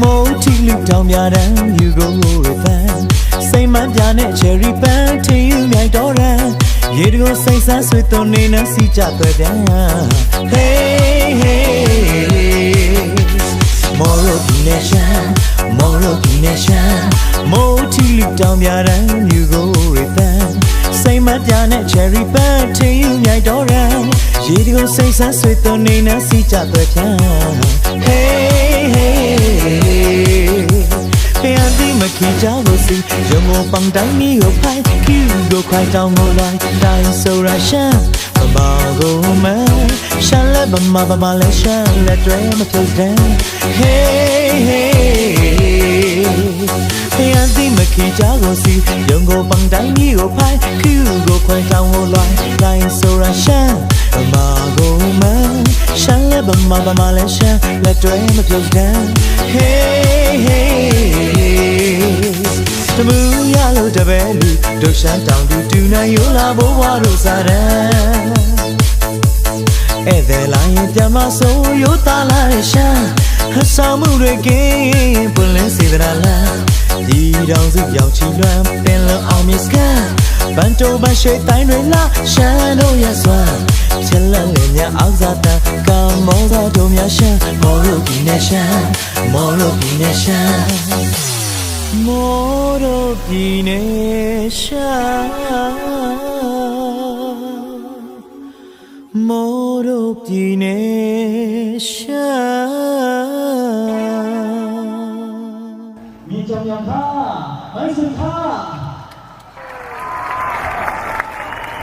မိုးထီလူတောင်ပြတန်းယူကိုရပန်းစိတ်မှန်ပြနဲ့ cherry ပန်းထင်းယူမြိုက်တော့ရန်ရေတကိုစိတ်ဆန်းဆွေသွန်နေနဲ့စီကြသွဲပြန် Hey hey Moro nation Moro nation မိုးထီလူတောင်ပြတန်းယူကိုရပန်းစိတ်မှန်ပြနဲ့ cherry ပန်းထင်းယူမြိုက်တော့ရန်ရေတကိုစိတ်ဆန်းဆွေသွန်နေနဲ့စီကြသွဲပြန် Hey heyပြန်ဒီမခင်ကြလို့စီရုံကိုပန်းတိုင်းမျိုးကိုဖိုင်ကျူကိုခွိုင်တောင်းကိုလိုက်တိုင်းဆိုရရှမ်းမကိုမရှမ်းလက်မလဲရှမ်းလက်တွေမဖြုတ်တဲ့ Hey hey ပြန်ဒီမခင်ကြလို့စီရုံကိုပန်းတိုင်းမျိုးကိုဖိုင်ကျူကိုခွိုင်တောင်းကိုလိုက်တိုင်းဆိုရရှမ်းမကိုမရှမ်းလက်မလဲရှမ်းလက်တွေမဖြုတ်တဲ့ Hey hey တမူရလို့တပဲလူဒုရှမ်းတောင်တူနိုင်ရိုးလာဘိုးဘွားတို့စားတယ်ဧည့်သည်လာရင်ပြန်မဆိုးရိုးသားလာတဲ့ရှမ်းဟဆောင်မှုတွေကင်းပွင့်လင်းစေတနာလားဒီတောင်စုရောက်ချီလွမ်းပင်လုံအောင်မြစ်ကန်ဘန်တိုဘန်ရှိတိုင်းတွေလာရှမ်းတို့ရဲ့စွမ်းချက်လက်နဲ့များအောက်စားတန်ကမောသာတို့များရှမ်းမော်ရိုဒီနေရှမ်းမော်ရိုဒီနေရှမ်းMoro Pinesha Moro Pinesha Mi chồng nhà tha, mấy sự tha